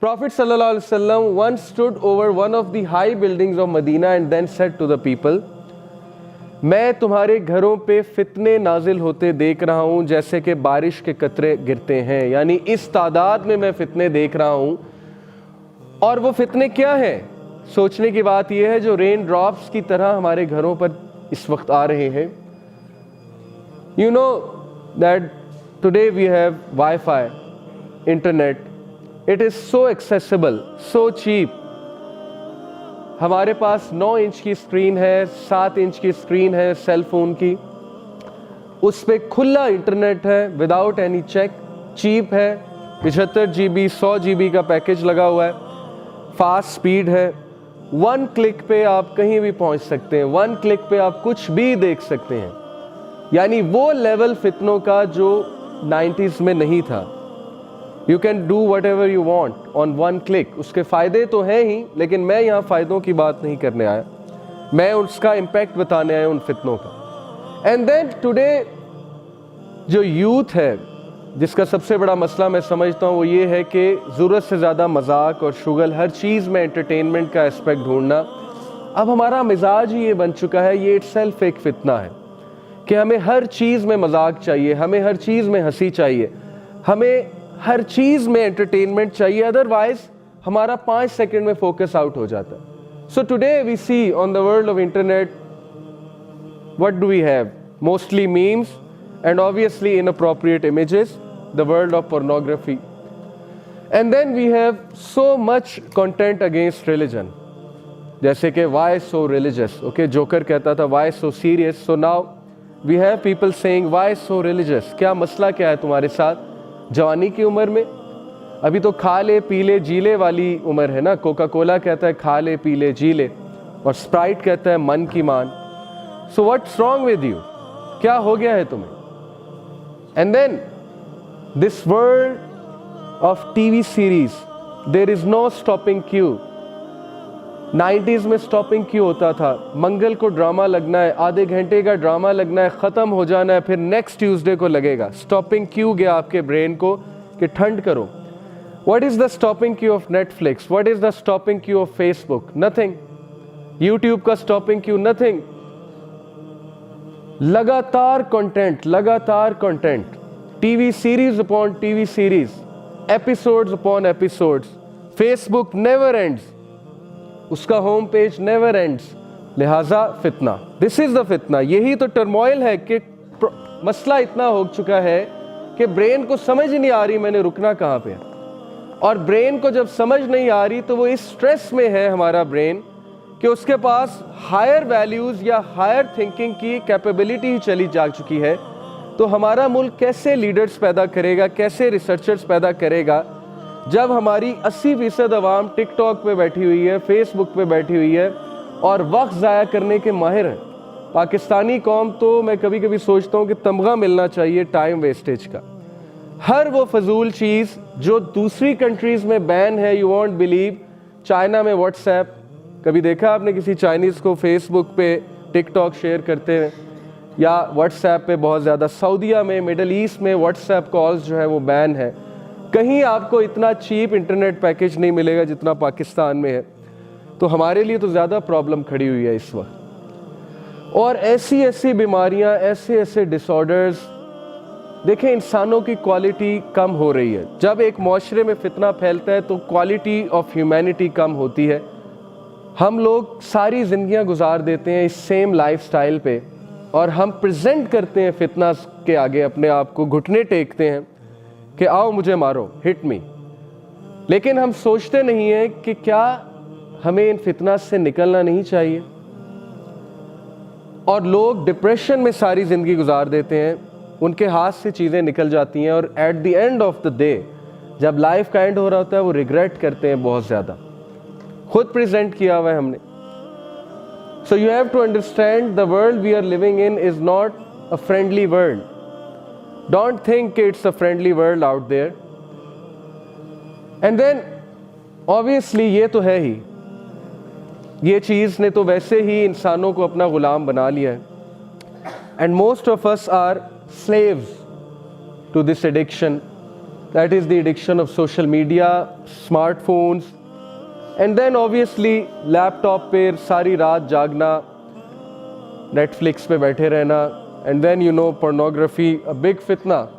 Prophet sallallahu alaihi wasallam once stood over one of the high buildings of Medina and then said to the people, मैं तुम्हारे घरों पे फितने नाजिल होते देख रहा हूँ जैसे कि बारिश के कतरे गिरते हैं, यानी इस तादाद में मैं फितने देख रहा हूँ। और वो फितने क्या हैं? सोचने की बात यह है जो रेन ड्रॉप्स की तरह हमारे घरों पर इस वक्त आ रहे हैं। You know that today we have Wi-Fi, internet. It is so accessible, so cheap. हमारे पास 9 इंच की स्क्रीन है, 7 इंच की स्क्रीन है सेल फोन की, उस पर खुला इंटरनेट है विदाउट एनी चेक, चीप है, 75 GB 100 GB का पैकेज लगा हुआ है, फास्ट स्पीड है, 1 क्लिक पे आप कहीं भी पहुंच सकते हैं, 1 क्लिक पे आप कुछ भी देख सकते हैं। यानी वो लेवल फितनों का जो 90s में नहीं था। You can do what ever you want on 1 click. उसके फ़ायदे तो हैं ही, लेकिन मैं यहाँ फ़ायदों की बात नहीं करने आया, मैं उसका इम्पैक्ट बताने आया उन फितनों का। एंड देन टुडे जो यूथ है जिसका सबसे बड़ा मसला मैं समझता हूँ वो ये है कि ज़रूरत से ज़्यादा मजाक और शुगल, हर चीज़ में एंटरटेनमेंट का एस्पेक्ट ढूंढना। अब हमारा मिजाज ही ये बन चुका है, ये इटसेल्फ एक फितना है कि हमें हर चीज़ में मजाक चाहिए, हमें हर चीज़ में हंसी चाहिए, हमें हर चीज़ में एंटरटेनमेंट चाहिए, अदरवाइज हमारा 5 सेकंड में फोकस आउट हो जाता है। So today we see on the world of internet what do we have? Mostly memes and obviously inappropriate images, the world of pornography, and then we have so much content against religion, जैसे कि why so religious. Okay, joker कहता था why so serious, so now we have people saying why so religious. क्या मसला क्या है तुम्हारे साथ? जवानी की उम्र में अभी तो खा ले पी ले जी ले वाली उम्र है ना। कोका कोला कहता है खा ले पी ले जी ले, और स्प्राइट कहता है मन की मान। So what's wrong with you? क्या हो गया है तुम्हें? And then this world of TV series, there is no stopping queue. 90s में स्टॉपिंग क्यू होता था, मंगल को ड्रामा लगना है, आधे घंटे का ड्रामा लगना है, ख़त्म हो जाना है, फिर नेक्स्ट ट्यूसडे को लगेगा। स्टॉपिंग क्यू गया आपके ब्रेन को कि ठंड करो। What is the stopping Q of Netflix? What is the stopping Q of Facebook? Nothing. YouTube का स्टॉपिंग क्यू? नथिंग। लगातार कंटेंट, लगातार content, TV series upon TV series, episodes upon episodes. Facebook never ends, उसका home page never ends, लिहाजा फितना। This is the फितना। यही तो turmoil है कि मसला इतना हो चुका है कि ब्रेन को समझ ही नहीं आ रही मैंने रुकना कहाँ पे। और ब्रेन को जब समझ नहीं आ रही तो वो इस स्ट्रेस में है हमारा ब्रेन कि उसके पास हायर वैल्यूज़ या हायर थिंकिंग की कैपेबिलिटी ही चली जा चुकी है। तो हमारा मुल्क कैसे लीडर्स पैदा करेगा, कैसे रिसर्चर्स पैदा करेगा जब हमारी 80% अवाम टिकटॉक पे बैठी हुई है, फेसबुक पे बैठी हुई है और वक्त ज़ाया करने के माहिर हैं। पाकिस्तानी कौम तो मैं कभी कभी सोचता हूँ कि तमगा मिलना चाहिए टाइम वेस्टेज का। हर वो फजूल चीज़ जो दूसरी कंट्रीज़ में बैन है, यू वॉन्ट बिलीव। चाइना में व्हाट्सएप, कभी देखा आपने किसी चाइनीज़ को फेसबुक पे टिकटॉक शेयर करते हैं या व्हाट्सएप पे बहुत ज़्यादा? सऊदीया में, मिडल ईस्ट में व्हाट्सएप कॉल्स जो है वो बैन है। कहीं आपको इतना चीप इंटरनेट पैकेज नहीं मिलेगा जितना पाकिस्तान में है। तो हमारे लिए तो ज़्यादा प्रॉब्लम खड़ी हुई है इस वक्त। और ऐसी ऐसी बीमारियां, ऐसे ऐसे डिसऑर्डर्स, देखें इंसानों की क्वालिटी कम हो रही है। जब एक माशरे में फितना फैलता है तो क्वालिटी ऑफ ह्यूमैनिटी कम होती है। हम लोग सारी ज़िंदगियां गुजार देते हैं इस सेम लाइफस्टाइल पे और हम प्रेजेंट करते हैं फितना के आगे अपने आप को, घुटने टेकते हैं कि आओ मुझे मारो, हिट मी। लेकिन हम सोचते नहीं हैं कि क्या हमें इन फितना से निकलना नहीं चाहिए। और लोग डिप्रेशन में सारी ज़िंदगी गुजार देते हैं, उनके हाथ से चीज़ें निकल जाती हैं और at the end of the day जब लाइफ का एंड हो रहा होता है वो रिग्रेट करते हैं बहुत ज़्यादा। खुद प्रेजेंट किया हुआ है हमने। So you have to understand the world we are living in is not a friendly world. Don't think it's a friendly world out there. And then obviously ये तो है ही, ये चीज़ ने तो वैसे ही इंसानों को अपना गुलाम बना लिया है। And most of us are slaves to this addiction, That is the addiction of social media, smartphones, and then obviously laptop पे सारी रात जागना, Netflix पे बैठे रहना, and then pornography, a big fitna.